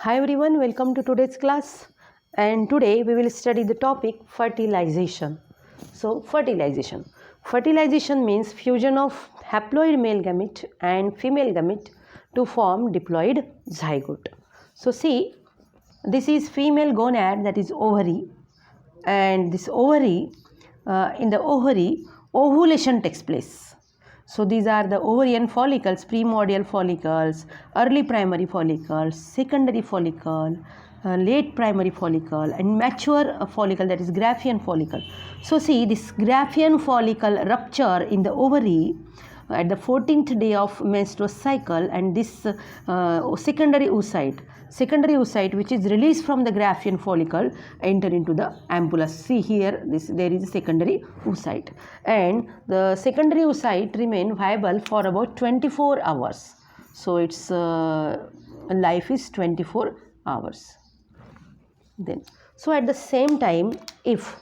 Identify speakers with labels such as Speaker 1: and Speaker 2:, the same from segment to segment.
Speaker 1: Hi everyone, welcome to today's class, and today we will study the topic fertilization. So fertilization means fusion of haploid male gamete and female gamete to form diploid zygote. So see, this is female gonad, that is ovary, and this ovary, in the ovary ovulation takes place. So these are the ovarian follicles: primordial follicles, early primary follicles, secondary follicle, late primary follicle, and mature follicle, that is Graafian follicle. So see, this Graafian follicle rupture in the ovary at the 14th day of menstrual cycle, and this secondary oocyte which is released from the Graafian follicle enter into the ampulla. See here, there is a secondary oocyte, and the secondary oocyte remain viable for about 24 hours. So its life is 24 hours. Then, so at the same time, if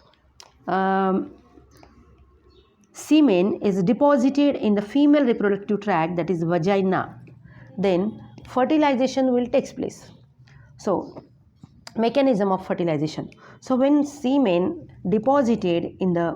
Speaker 1: semen is deposited in the female reproductive tract, that is vagina, then fertilization will take place. So mechanism of fertilization. So when semen deposited in the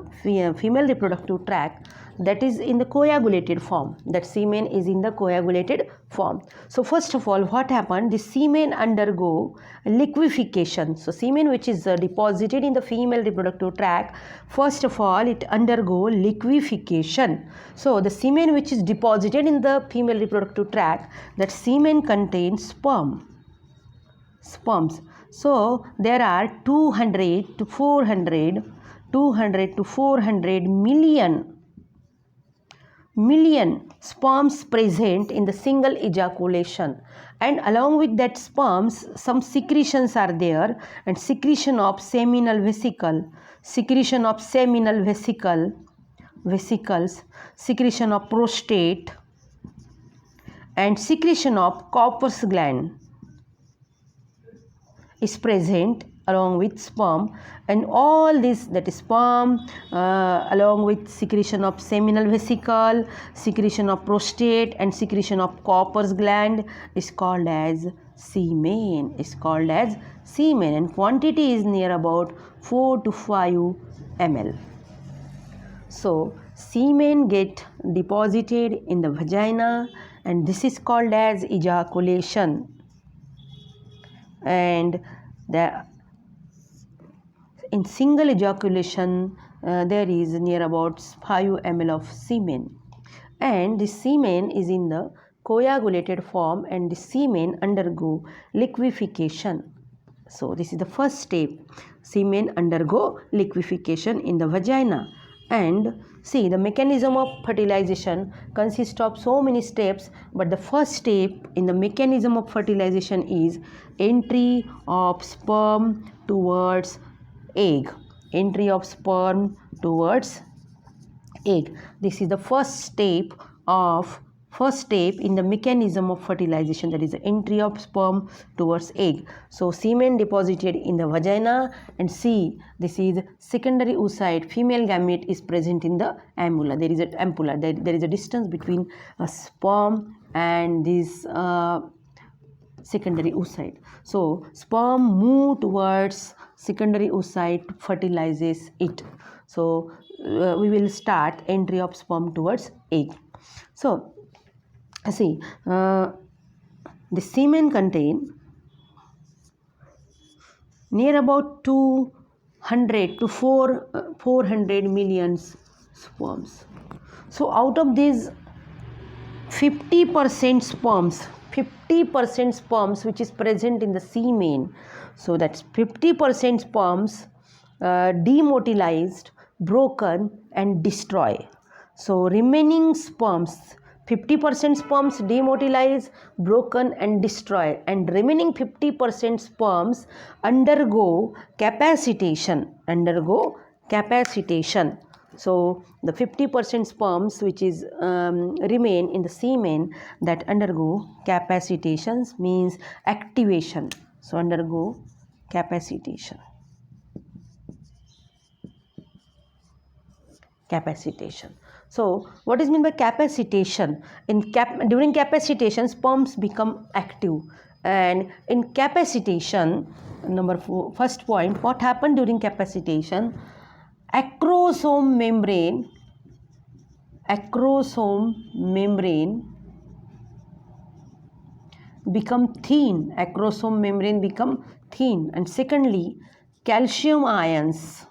Speaker 1: female reproductive tract, that is in the coagulated form, that semen is in the coagulated form. So first of all, what happened? The semen undergo liquefaction. So semen which is deposited in the female reproductive tract, first of all it undergo liquefaction. So the semen which is deposited in the female reproductive tract, that semen contains sperms. So there are 200 to 400 million sperms present in the single ejaculation, and along with that sperms some secretions are there, and secretion of seminal vesicles, secretion of prostate, and secretion of corpus gland is present along with sperm, and all this, that is sperm along with secretion of seminal vesicle, secretion of prostate, and secretion of corpus gland is called as semen, and quantity is near about 4 to 5 ml. So semen get deposited in the vagina, and this is called as ejaculation, and in single ejaculation there is near about 5 ml of semen, and the semen is in the coagulated form, and the semen undergo liquefaction. So this is the first step, semen undergo liquefaction in the vagina. And see, the mechanism of fertilization consists of so many steps, but the first step in the mechanism of fertilization is entry of sperm towards egg. This is the first step in the mechanism of fertilization, that is the entry of sperm towards egg. So semen deposited in the vagina, and see, this is secondary oocyte, female gamete is present in the ampulla. There is a distance between a sperm and this secondary oocyte. So sperm move towards secondary oocyte, fertilizes it. So we will start entry of sperm towards egg. So see, the semen contain near about 200 to 400 million sperms. So out of these 50% sperms which is present in the semen, so that's 50% sperms demotilized, broken, and destroy. So remaining sperms, 50% sperms demotilized, broken, and destroy, and remaining 50% sperms undergo capacitation. So the 50% sperms which is remain in the semen, that undergo capacitations, means activation. So undergo capacitation. So what is meant by capacitation? During capacitation, sperms become active, And in capacitation, first point, what happened during capacitation? Acrosome membrane become thin. Acrosome membrane become thin. And secondly, calcium ions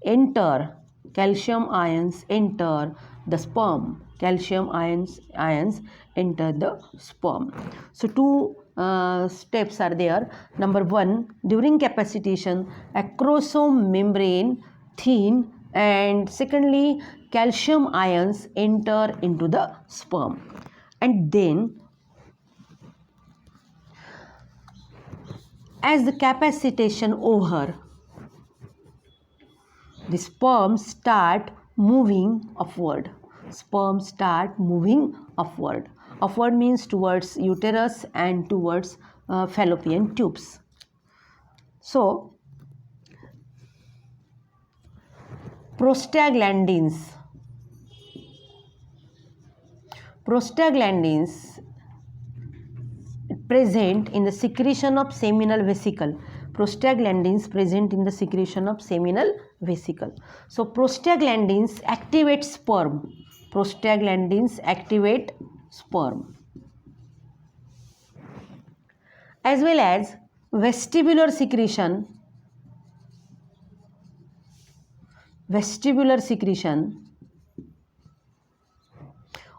Speaker 1: enter the sperm. Calcium ions enter the sperm. So two steps are there. Number one, during capacitation, acrosome membrane thin, and secondly, calcium ions enter into the sperm. And then, as the capacitation over, the sperm start moving upward. Upward means towards uterus and towards fallopian tubes. So, prostaglandins present in the secretion of seminal vesicle. Prostaglandins present in the secretion of seminal vesicle. So prostaglandins activate sperm. As well as vestibular secretion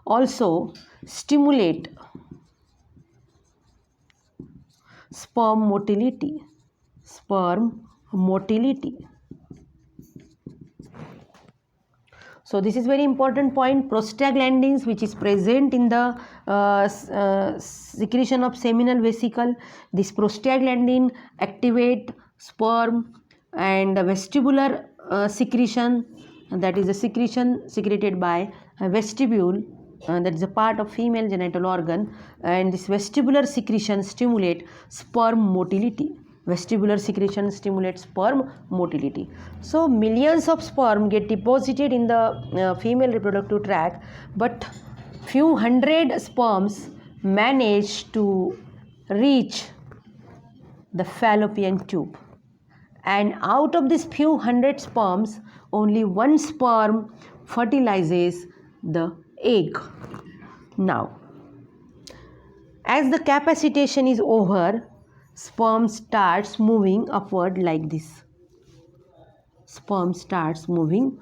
Speaker 1: also stimulate sperm motility. So this is very important point. Prostaglandins, which is present in the secretion of seminal vesicle, this prostaglandin activate sperm, and vestibular secretion, that is the secretion secreted by a vestibule, that is a part of female genital organ, and this vestibular secretion stimulate sperm motility. So millions of sperm get deposited in the female reproductive tract, but few hundred sperms manage to reach the fallopian tube, and out of these few hundred sperms, only one sperm fertilizes the egg. Now, as the capacitation is over, sperm starts moving upward like this. The sperm starts moving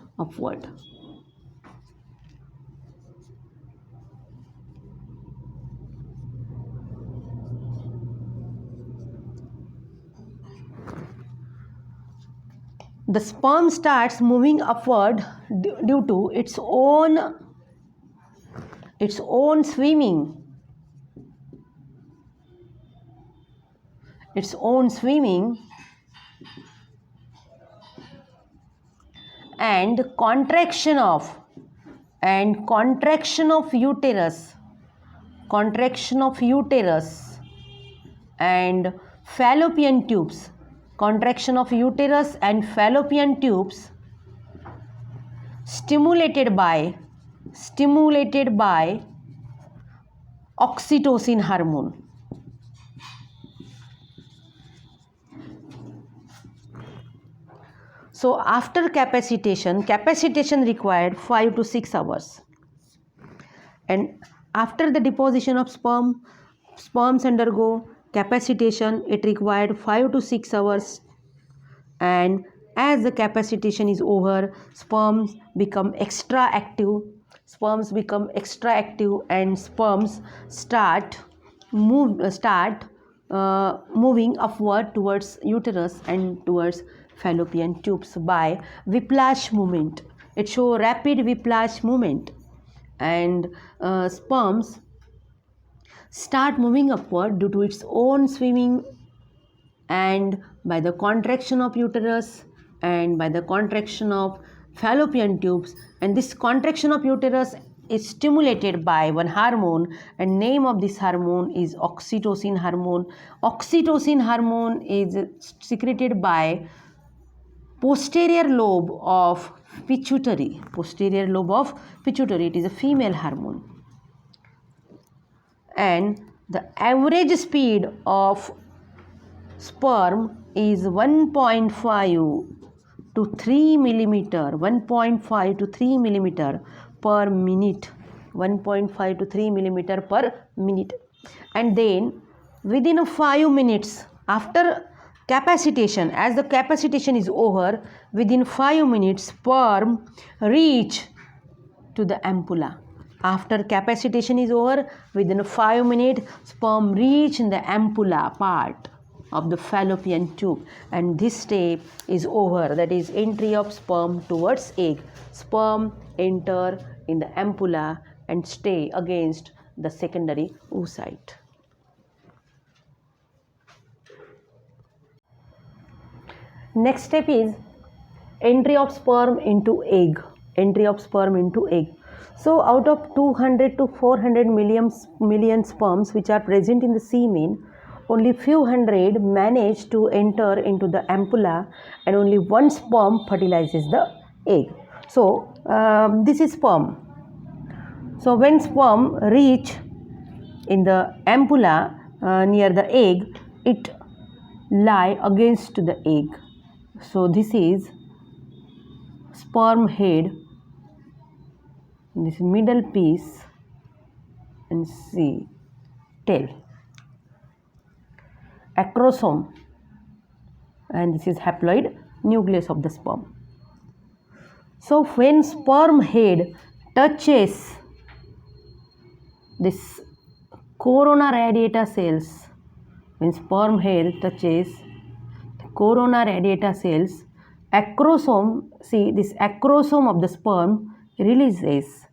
Speaker 1: upward due to its own swimming. And contraction of uterus and fallopian tubes. Stimulated by oxytocin hormone. So after capacitation required 5 to 6 hours, and after the deposition of sperms undergo capacitation, it required 5 to 6 hours, and as the capacitation is over, sperms become extra active, and sperms start moving upward towards uterus and towards fallopian tubes by whiplash movement. It shows rapid whiplash movement, and sperms start moving upward due to its own swimming, and by the contraction of uterus and by the contraction of fallopian tubes. And this contraction of uterus is stimulated by one hormone, and name of this hormone is oxytocin hormone. Oxytocin hormone is secreted by posterior lobe of pituitary. It is a female hormone, and the average speed of sperm is 1.5 to 3 millimeter, 1.5 to 3 millimeter per minute, 1.5 to 3 millimeter per minute. And then within 5 minutes after capacitation, as the capacitation is over, within 5 minutes sperm reach to the ampulla. After capacitation is over, within 5 minutes sperm reach in the ampulla part of the fallopian tube, and this step is over, that is entry of sperm towards egg. Sperm enter in the ampulla and stay against the secondary oocyte. Next step is entry of sperm into egg. Entry of sperm into egg. So out of 200 to 400 million sperms which are present in the semen, only few hundred manage to enter into the ampulla, and only one sperm fertilizes the egg. So this is sperm. So when sperm reach in the ampulla near the egg, it lie against the egg. So this is sperm head, this middle piece, and see tail, acrosome, and this is haploid nucleus of the sperm. So when sperm head touches this corona radiata cells, when sperm head touches corona radiata cells, acrosome, see this acrosome of the sperm releases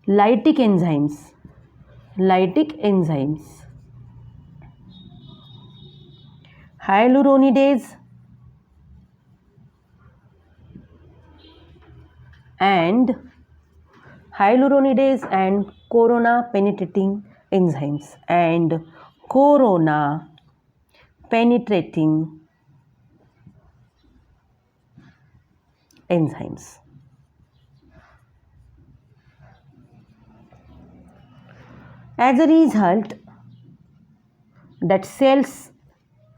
Speaker 1: lytic enzymes, hyaluronidase and corona penetrating enzymes, and corona penetrating enzymes. As a result, that cells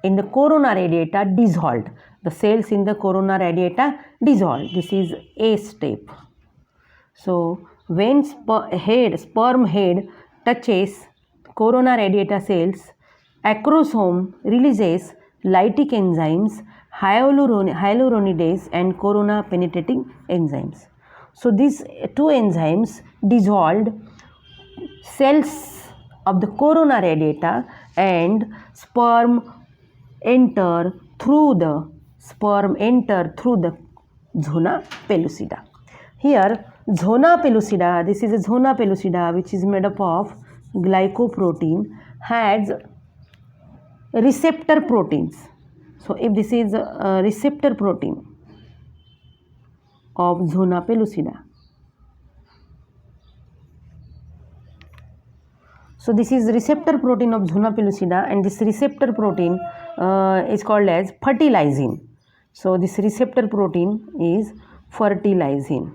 Speaker 1: in the corona radiata dissolved. The cells in the corona radiata dissolved. This is a step. So when sperm head touches corona radiata cells, acrosome releases lytic enzymes, hyaluronidase and corona penetrating enzymes. So these two enzymes dissolved cells of the corona radiata, and sperm enter through the zona pellucida. Here zona pellucida, this is a zona pellucida which is made up of glycoprotein, has receptor proteins. So if this is a receptor protein of zona pellucida, so this is receptor protein of zona pellucida, and this receptor protein is called as fertilizing. So this receptor protein is fertilizing.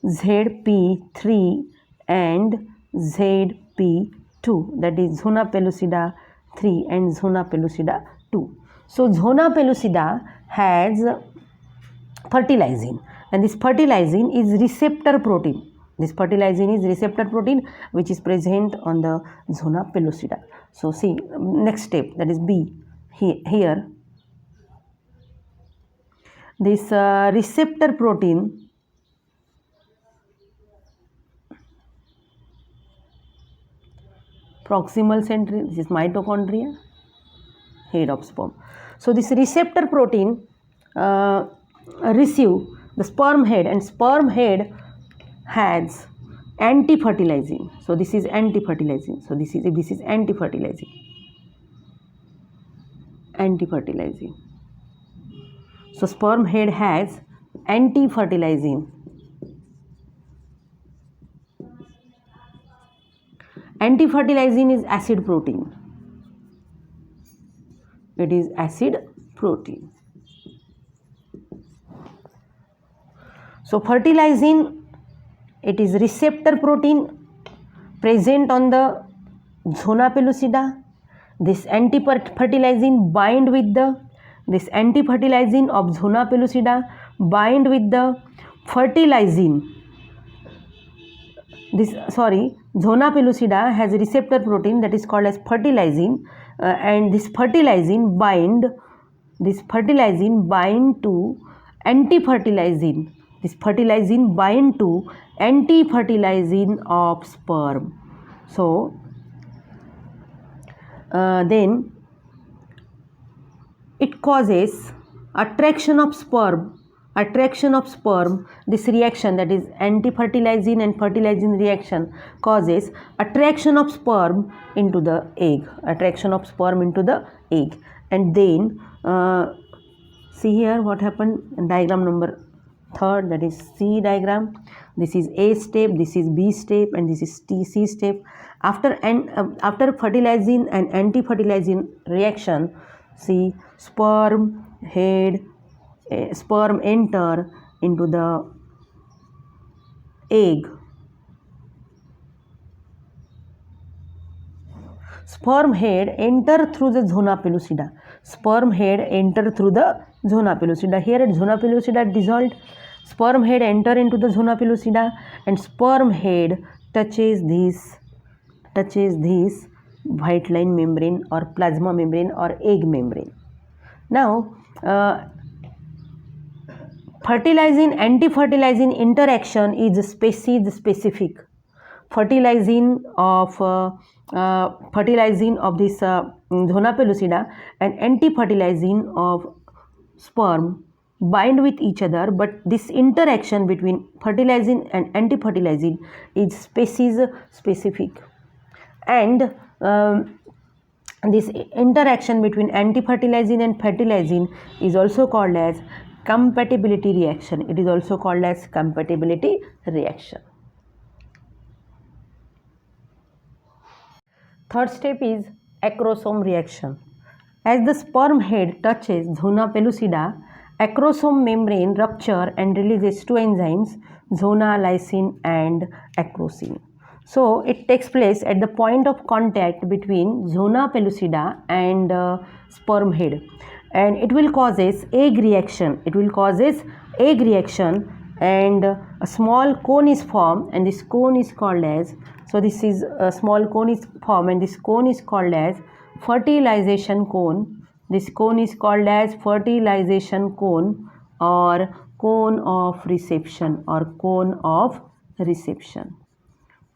Speaker 1: ZP3 and ZP2, that is zona pellucida 3 and zona pellucida 2. So zona pellucida has fertilizing, and this fertilizing is receptor protein. This fertilizing is receptor protein which is present on the zona pellucida. So see next step, that is B. Here this receptor protein proximal central, this is mitochondria, head of sperm. So this receptor protein receive the sperm head, and sperm head has anti-fertilizing. So this is anti-fertilizing. So this is anti-fertilizing. So sperm head has anti-fertilizing. Anti-fertilizing is acid protein. It is acid protein. So fertilizing it is receptor protein present on the zona pellucida. This anti-fertilizing bind with the, this anti-fertilizing of zona pellucida bind with the fertilizing. This, sorry, zona pellucida has a receptor protein that is called as fertilizing, and this fertilizing bind to anti-fertilizing. This fertilizing bind to anti-fertilizing of sperm. So then it causes attraction of sperm. This reaction, that is anti-fertilizing and fertilizing reaction, causes attraction of sperm into the egg. And then see here what happened in diagram number 3rd, that is C diagram. This is A step, this is B step, and this is C step. After fertilizing and anti-fertilizing reaction, see, sperm enter into the egg. Sperm head enter through the zona pellucida. Here at zona pellucida dissolved. Sperm head enter into the zona pellucida, and sperm head touches this white line membrane or plasma membrane or egg membrane. Now fertilizing anti-fertilizing interaction is species specific. Fertilizing of this zona pellucida and anti-fertilizing of sperm bind with each other, but this interaction between fertilizing and anti-fertilizing is species specific. And this interaction between anti-fertilizing and fertilizing is also called as compatibility reaction. Third step is acrosome reaction. As the sperm head touches zona pellucida, acrosome membrane rupture and releases two enzymes, zona, lysine and acrosine. So it takes place at the point of contact between zona pellucida and sperm head, and it will causes egg reaction. And a small cone is formed, and this cone is called as, so this is a small cone is formed, and this cone is called as fertilization cone. This cone is called as fertilization cone or cone of reception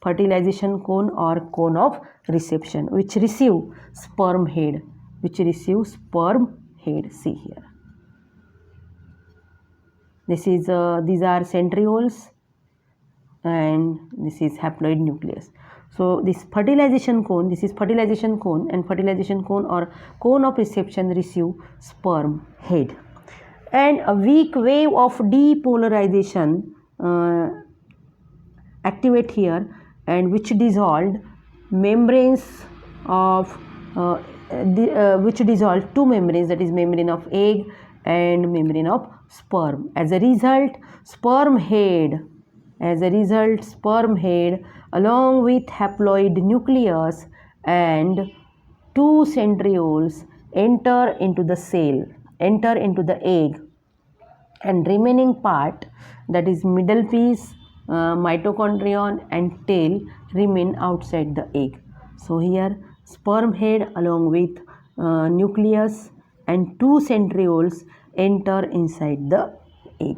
Speaker 1: fertilization cone or cone of reception, which receive sperm head. See here, this is these are centrioles, and this is haploid nucleus. So this fertilization cone, and fertilization cone or cone of reception receive sperm head. And a weak wave of depolarization activate here, and which dissolved membranes of which dissolved two membranes, that is membrane of egg and membrane of sperm. As a result, sperm head along with haploid nucleus and two centrioles enter into the egg, and remaining part, that is middle piece, mitochondrion and tail, remain outside the egg. So here sperm head along with nucleus and two centrioles enter inside the egg.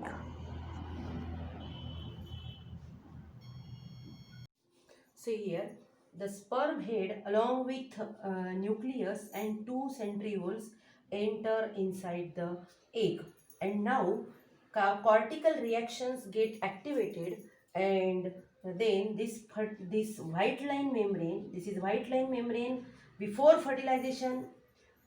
Speaker 1: See here, the sperm head along with nucleus and two centrioles enter inside the egg, and now cortical reactions get activated, and then this white line membrane, before fertilization,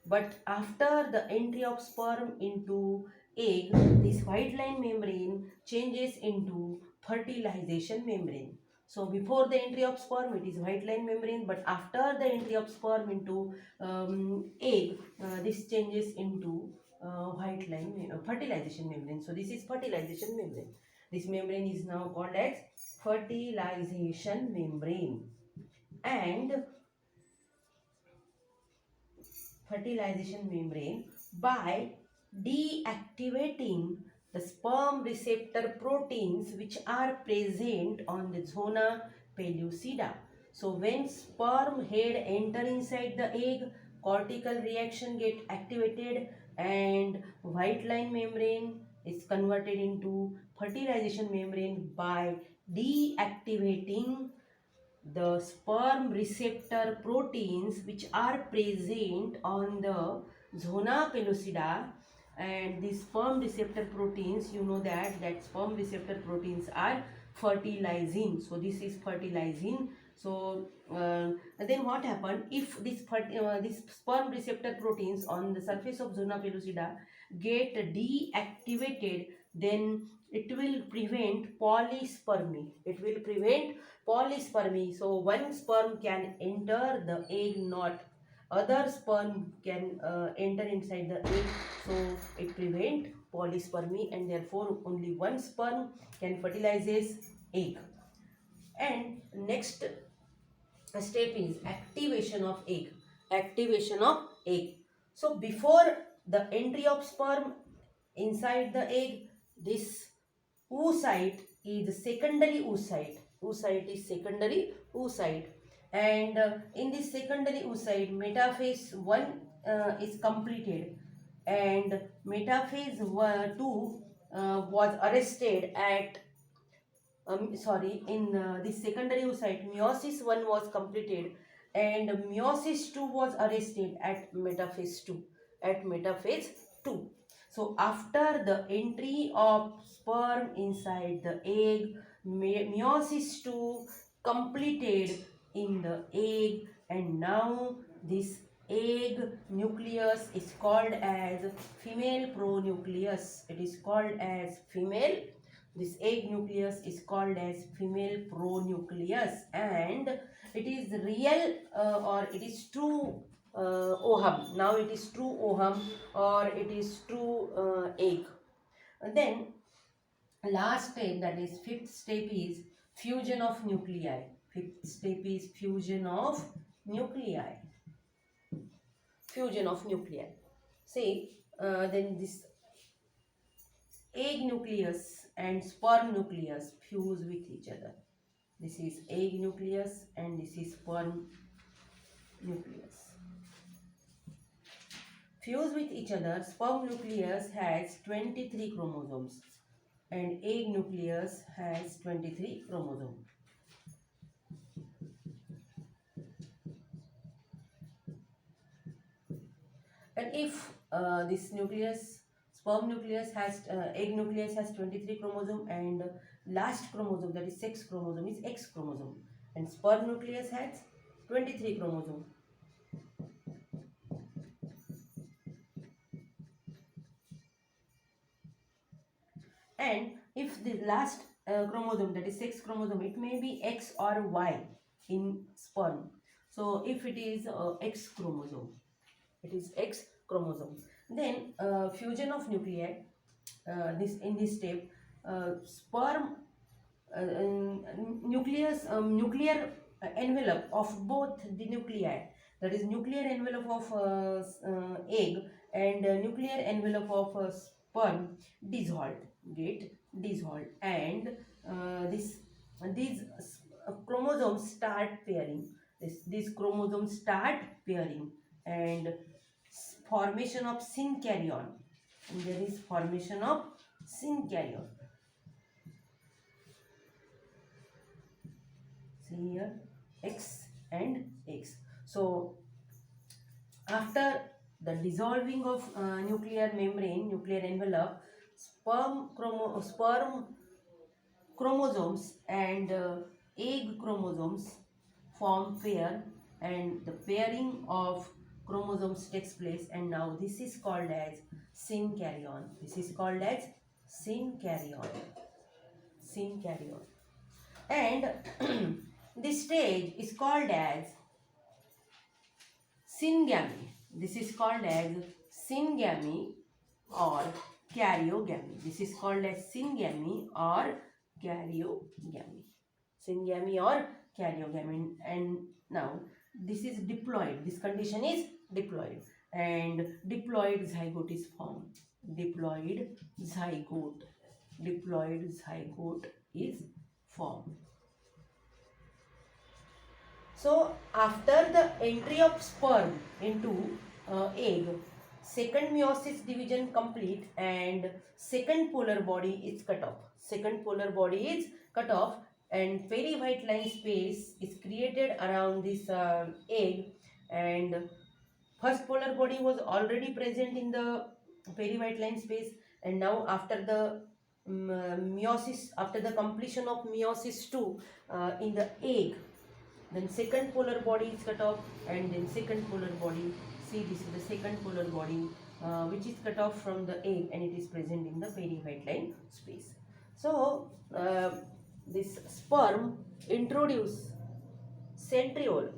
Speaker 1: but after the entry of sperm into egg, this white line membrane changes into fertilization membrane. So before the entry of sperm, it is white line membrane, but after the entry of sperm into egg, this changes into white line fertilization membrane. So this is fertilization membrane. This membrane is now called as fertilization membrane and fertilization membrane by deactivating the sperm receptor proteins which are present on the zona pellucida. So when sperm head enter inside the egg, cortical reaction get activated and white line membrane is converted into fertilization membrane by deactivating the sperm receptor proteins which are present on the zona pellucida. And these sperm receptor proteins, you know that sperm receptor proteins are fertilizing. So this is fertilizing. So then what happened if this sperm receptor proteins on the surface of zona pellucida get deactivated, then it will prevent polyspermy. It will prevent polyspermy. So one sperm can enter the egg, not other sperm can enter inside the egg. So it prevent polyspermy and therefore only one sperm can fertilizes egg. And next step is activation of egg. Activation of egg. So before the entry of sperm inside the egg, this oocyte is secondary oocyte. Oocyte is secondary oocyte, and in this secondary oocyte, metaphase 1 is completed, and metaphase 2 was arrested at in this secondary oocyte, meiosis 1 was completed and meiosis 2 was arrested at metaphase 2. At metaphase 2. So after the entry of sperm inside the egg, meiosis 2 completed in the egg, and now this egg nucleus is called as female pronucleus. It is called as female. This egg nucleus is called as female pronucleus, and it is real or it is true ovum. Now it is true ovum or it is true egg. And then last step, that is fifth step, is fusion of nuclei. Fifth step is fusion of nuclei. Fusion of nuclei. See, then this egg nucleus and sperm nucleus fuse with each other. This is egg nucleus and this is sperm nucleus. Fuse with each other, sperm nucleus has 23 chromosomes and egg nucleus has 23 chromosomes. And if this nucleus, sperm nucleus has, egg nucleus has 23 chromosome, and last chromosome, that is sex chromosome, is X chromosome, and sperm nucleus has 23 chromosome. And if the last chromosome, that is sex chromosome, it may be X or Y in sperm. So if it is X chromosome, it is X chromosome. Then fusion of nuclei. In this step, sperm nuclear envelope of both the nuclei, that is nuclear envelope of egg and nuclear envelope of sperm get dissolved, and these chromosomes start pairing. These chromosomes start pairing, and formation of synkaryon. And there is formation of synkaryon. See here, X and X. So after the dissolving of nuclear membrane, nuclear envelope, sperm chromosomes and egg chromosomes form pair, and the pairing of chromosomes takes place, and now this is called as synkaryon. This is called as synkaryon. Synkaryon. And this stage is called as syngamy. This is called as syngamy or karyogamy. This is called as syngamy or karyogamy. syngamy or karyogamy. And now this is diploid. This condition is diploid, and diploid zygote is formed. Diploid zygote. Diploid zygote is formed. So after the entry of sperm into egg, second meiosis division complete and second polar body is cut off. Second polar body is cut off and peri-white line space is created around this egg, and first polar body was already present in the peri-white line space, and now after the meiosis, after the completion of meiosis 2 in the egg, then second polar body is cut off, and then second polar body, see this is the second polar body which is cut off from the egg, and it is present in the peri-white line space. So this sperm introduce centriole,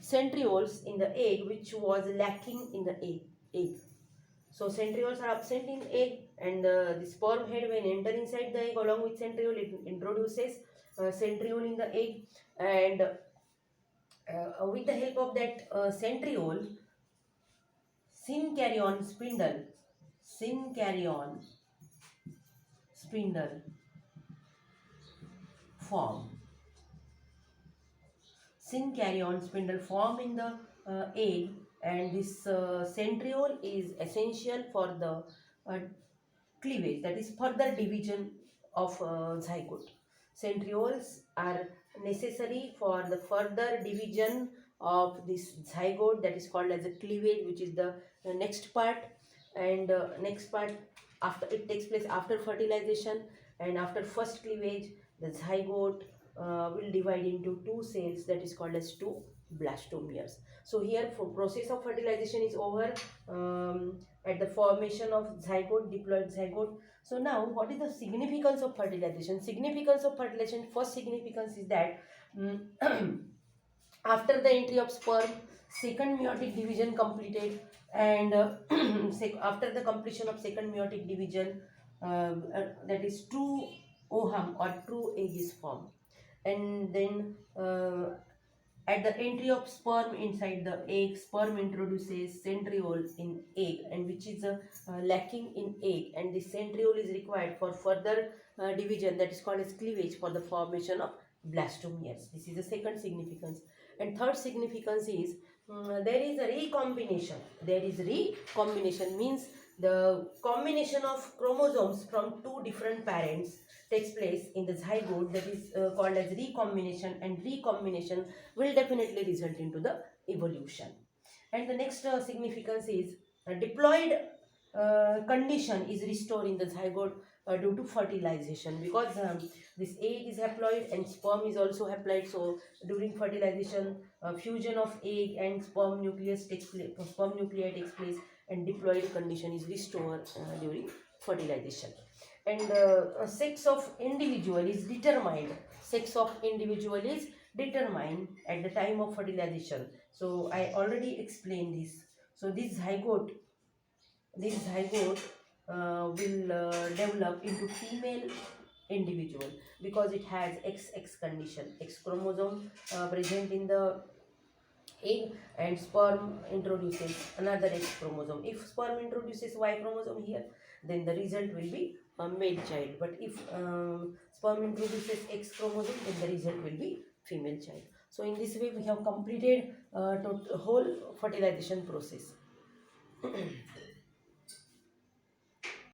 Speaker 1: centrioles in the egg which was lacking in the egg. So centrioles are absent in egg, and the sperm head, when enter inside the egg along with centriole, it introduces centriole in the egg, and with the help of that centriole, synkaryon spindle form. Synkaryon spindle form in the egg, and this centriole is essential for the cleavage, that is further division of zygote. Centrioles are necessary for the further division of this zygote, that is called as a cleavage, which is the next part. And next part, after it takes place after fertilization, and after first cleavage the zygote will divide into two cells, that is called as two blastomeres. So here for process of fertilization is over at the formation of zygote, diploid zygote. So now what is the significance of fertilization? Significance of fertilization, first significance is that after the entry of sperm, second meiotic division completed, and after the completion of second meiotic division, that is true ovum or true egg is formed, and then at the entry of sperm inside the egg, sperm introduces centriole in egg, and which is lacking in egg, and this centriole is required for further division, that is called as cleavage, for the formation of blastomeres. This is the second significance. And third significance is there is a recombination. There is recombination, means the combination of chromosomes from two different parents takes place in the zygote, that is called as recombination, and recombination will definitely result into the evolution. And the next significance is diploid condition is restored in the zygote due to fertilization, because this egg is haploid and sperm is also haploid. So during fertilization, fusion of egg and sperm nucleus takes place, sperm nuclei takes place, and diploid condition is restored during fertilization. And sex of individual is determined. Sex of individual is determined at the time of fertilization. So I already explained this. So this zygote will develop into female individual, because it has XX condition, X chromosome present in the egg, and sperm introduces another X chromosome. If sperm introduces Y chromosome here, then the result will be a male child, but if sperm introduces X chromosome, then the result will be female child. So in this way we have completed whole fertilization process.